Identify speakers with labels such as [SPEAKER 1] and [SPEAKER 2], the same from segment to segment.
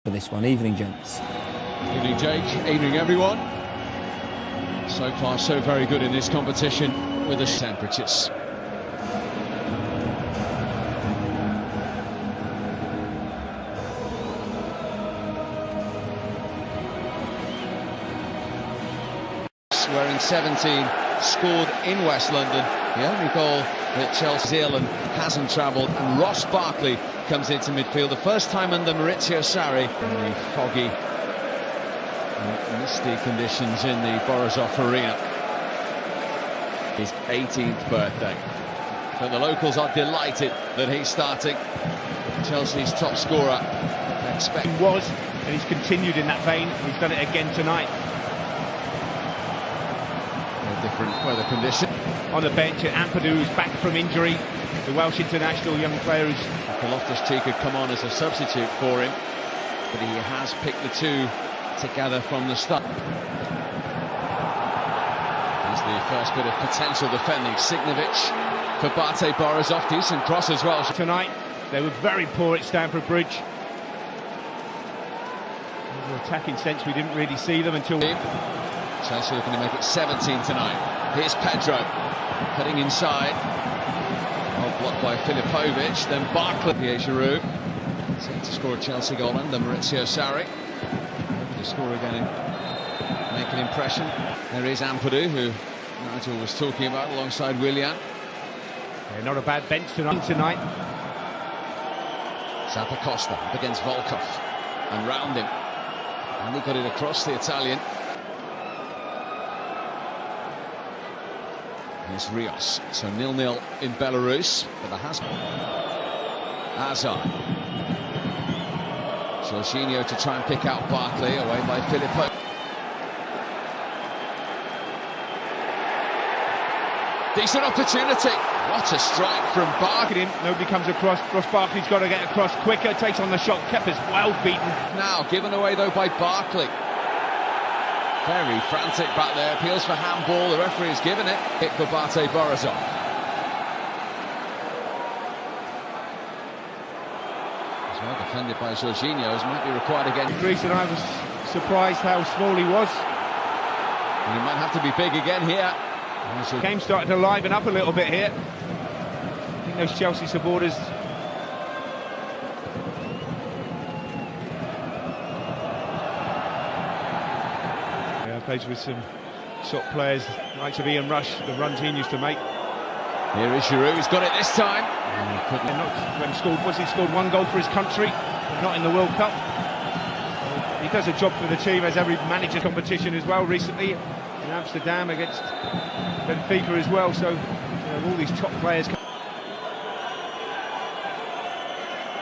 [SPEAKER 1] for this one. Evening, gents.
[SPEAKER 2] Evening, Jake. Evening, everyone. So far, so very good in this competition with the temperatures. Wearing 17, scored in West London. The only goal that Chelsea Zealand hasn't travelled, and Ross Barkley comes into midfield. The first time under Maurizio Sarri in the foggy and misty conditions in the Borisov arena. His 18th birthday. So the locals are delighted that he's starting. Chelsea's top scorer.
[SPEAKER 3] He was, and he's continued in that vein. He's done it again tonight.
[SPEAKER 2] Different weather condition.
[SPEAKER 3] On the bench, Ampadu, who's back from injury. The Welsh international young player who's...
[SPEAKER 2] Loftus-Cheek had come on as a substitute for him, but he has picked the two together from the start. Here's the first bit of potential defending. Signovic for BATE Borisov. Decent cross as well.
[SPEAKER 3] Tonight, they were very poor at Stamford Bridge. In the attacking sense, we didn't really see them until...
[SPEAKER 2] Chelsea looking to make it 17 tonight. Here's Pedro, cutting inside. Oh, blocked by Filipovic, then Barkley. Pierre Giroud, set to score a Chelsea goal under Maurizio Sarri. To score again and make an impression. There is Ampadu, who Nigel was talking about, alongside Willian.
[SPEAKER 3] Yeah, not a bad bench tonight.
[SPEAKER 2] Zappacosta up against Volkov and round him. And he got it across the Italian. Here's Rios, so 0-0 in Belarus, but there has been Hazard. Jorginho to try and pick out Barkley, away by Filippo. Decent opportunity. What a strike from Barkley.
[SPEAKER 3] Nobody comes across. Ross Barkley's got to get across quicker, takes on the shot. Kepa's well beaten.
[SPEAKER 2] Now given away though by Barkley. Very frantic back there, appeals for handball, the referee has given it. Hit for BATE Borisov. As well defended by Jorginho, as might be required again.
[SPEAKER 3] Greece, and I was surprised how small he was.
[SPEAKER 2] And he might have to be big again here.
[SPEAKER 3] The game started to liven up a little bit here. I think those Chelsea supporters... plays with some top players, likes of Ian Rush, the runs he used to make.
[SPEAKER 2] Here is Giroud, he's got it this time.
[SPEAKER 3] He scored one goal for his country, but not in the World Cup. He does a job for the team, as every manager competition as well recently, in Amsterdam against Benfica as well, so all these top players.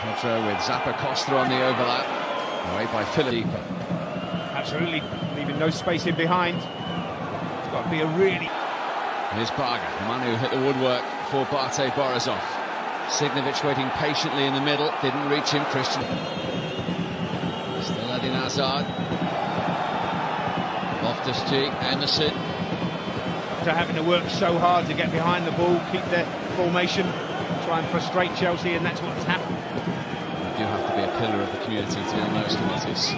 [SPEAKER 2] Pedro with Zappacosta on the overlap, away by Filippo.
[SPEAKER 3] Absolutely, leaving no space in behind. It's got to be a really...
[SPEAKER 2] Here's Barga. Manu hit the woodwork for BATE Borisov. Signovic waiting patiently in the middle, didn't reach him. Christian still Eden Hazard. Loftus-Cheek, Emerson.
[SPEAKER 3] They're having to work so hard to get behind the ball, keep their formation, try and frustrate Chelsea, and that's what's happened.
[SPEAKER 2] You do have to be a pillar of the community to be on those committees.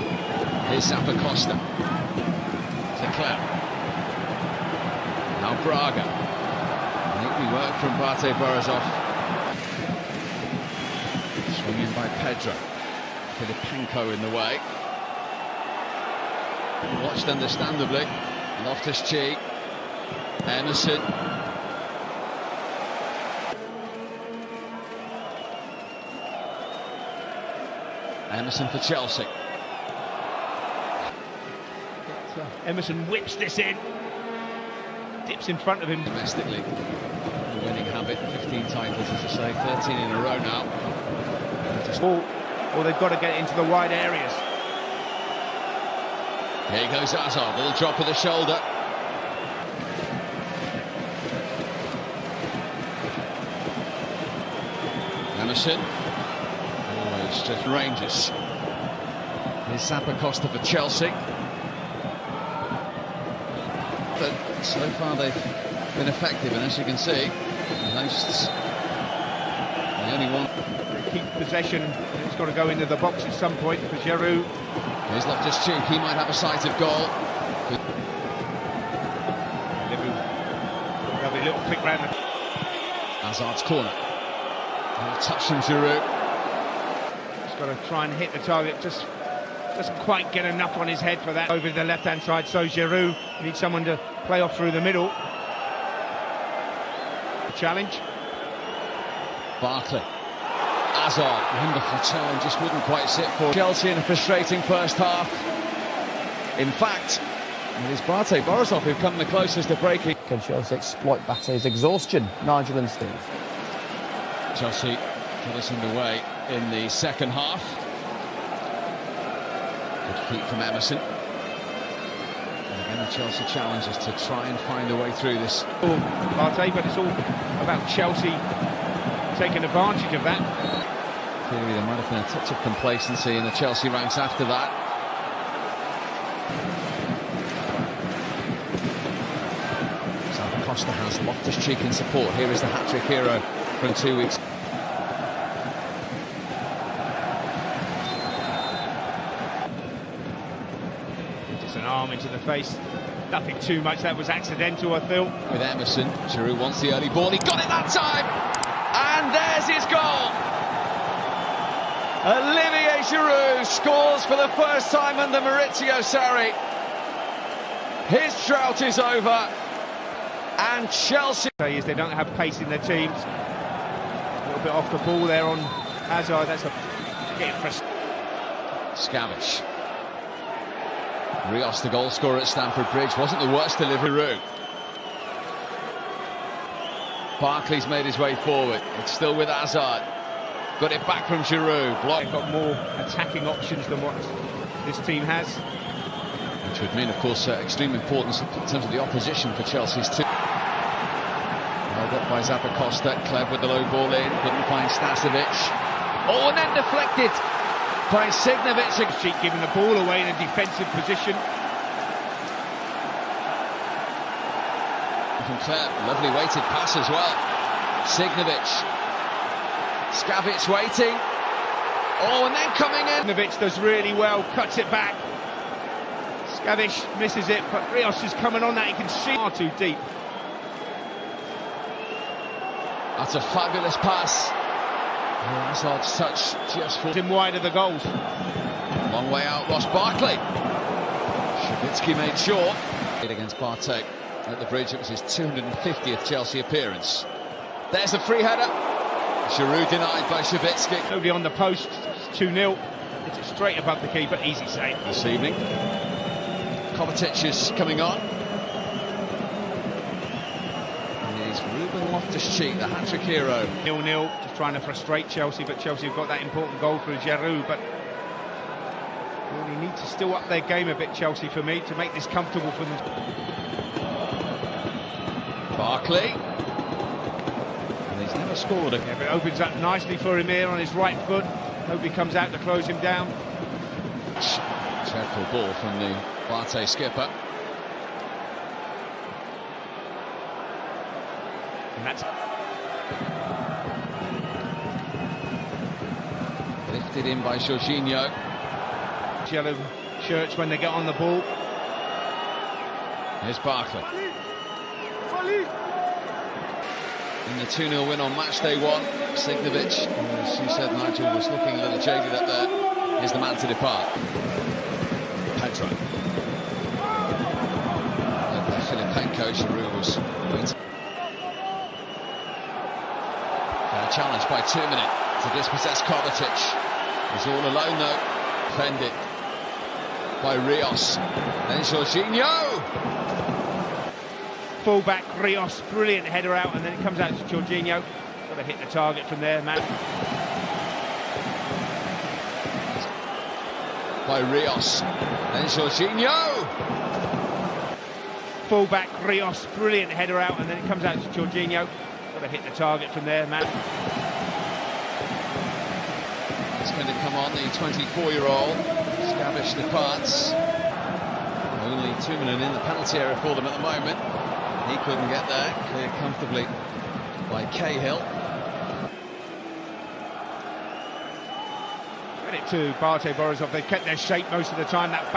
[SPEAKER 2] Here's Zappacosta. To Clem. Now Braga. Neatly work from BATE Borisov. Swung in by Pedro. Filipenko in the way. Watched understandably. Loftus-Cheek. Emerson. Emerson for Chelsea.
[SPEAKER 3] Emerson whips this in. Dips in front of him.
[SPEAKER 2] Domestically, the winning habit, 15 titles, as I say, 13 in a row now.
[SPEAKER 3] Or they've got to get it into the wide areas.
[SPEAKER 2] Here goes Hazard, little drop of the shoulder. Emerson, always just Rangers. Here's Zappacosta for Chelsea. But so far they've been effective, and as you can see, the hosts, the only one.
[SPEAKER 3] keep possession, and it's got to go into the box at some point for Giroud.
[SPEAKER 2] Here's Loftus-Cheek, he might have a sight of goal.
[SPEAKER 3] Lovely little flick round.
[SPEAKER 2] Hazard's corner. A touch from Giroud.
[SPEAKER 3] He's got to try and hit the target, just doesn't quite get enough on his head for that. Over the left-hand side, so Giroud needs someone to play off through the middle. Challenge.
[SPEAKER 2] Barkley. Hazard, wonderful turn, just wouldn't quite sit for Chelsea in a frustrating first half. In fact, it is BATE, Borisov who've come the closest to breaking.
[SPEAKER 1] Can Chelsea exploit BATE's exhaustion? Nigel and Steve.
[SPEAKER 2] Chelsea got us underway in the second half. Good feet from Emerson. And again, the Chelsea challenge is to try and find a way through this.
[SPEAKER 3] BATE, but it's all about Chelsea taking advantage of that.
[SPEAKER 2] In theory, there might have been a touch of complacency in the Chelsea ranks after that. Costa has Loftus-Cheek in support. Here is the hat-trick hero from 2 weeks.
[SPEAKER 3] Just an arm into the face. Nothing too much, that was accidental, I feel.
[SPEAKER 2] With Emerson, Giroud wants the early ball. He got it that time! And there's his goal! Olivier Giroud scores for the first time under Maurizio Sarri. His drought is over. And Chelsea
[SPEAKER 3] is they don't have pace in their teams. A little bit off the ball there on Hazard. That's a getting frustrating.
[SPEAKER 2] Scavish. Rios, the goal scorer at Stamford Bridge, wasn't the worst delivery. Barkley's made his way forward. It's still with Hazard. Got it back from Giroud.
[SPEAKER 3] They've got more attacking options than what this team has.
[SPEAKER 2] Which would mean, of course, extreme importance in terms of the opposition for Chelsea's team. Held up by Costa, Clev with the low ball in, couldn't find Stasovic. Oh, and then deflected by Signovic.
[SPEAKER 3] Giving the ball away in a defensive position.
[SPEAKER 2] From Clev, lovely weighted pass as well. Signovic. Scavic waiting. Oh, and then coming in.
[SPEAKER 3] Signovic does really well, cuts it back. Scavic misses it, but Rios is coming on that, he can see far too deep.
[SPEAKER 2] That's a fabulous pass. Hazard's touch just for
[SPEAKER 3] him wide of the goals.
[SPEAKER 2] Long way out, Ross Barkley. Shabitsky made short. Against BATE at the Bridge, it was his 250th Chelsea appearance. There's a free header. Giroud denied by Shabitsky.
[SPEAKER 3] Nobody on the post, it's 2-0. It's straight above the keeper, easy save.
[SPEAKER 2] This evening. Kovacic is coming on. And he's Ruben Loftus-Cheek, the hat-trick hero.
[SPEAKER 3] 0-0, just trying to frustrate Chelsea, but Chelsea have got that important goal for Giroud, but really need to still up their game a bit, Chelsea, for me, to make this comfortable for them.
[SPEAKER 2] Barkley. And he's never scored.
[SPEAKER 3] Yeah, but it opens up nicely for him here on his right foot. Hope he comes out to close him down.
[SPEAKER 2] Dreadful ball from the BATE skipper.
[SPEAKER 3] And that's
[SPEAKER 2] lifted in by Jorginho.
[SPEAKER 3] yellow shirts when they get on the ball.
[SPEAKER 2] Here's Barkley. In the 2-0 win on match day one, Signovic, as you said, Nigel, was looking a little jaded up there. Here's the man to depart. Pedro. Led by Filipenko, Giroud was waiting. Challenged by 2 minutes to dispossess Kovacic. He's all alone though. Defended by Rios. Then Jorginho.
[SPEAKER 3] Full-back Rios, brilliant header out, and then it comes out to Jorginho. Got to hit the target from there, man.
[SPEAKER 2] By Rios. Then Jorginho.
[SPEAKER 3] Full-back Rios, brilliant header out, and then it comes out to Jorginho. Got to hit the target from there, man.
[SPEAKER 2] It's going to come on, the 24-year-old. Scavish departs. Only 2 minutes in the penalty area for them at the moment. He couldn't get there, cleared comfortably by Cahill.
[SPEAKER 3] to BATE, Borisov. They kept their shape most of the time. That back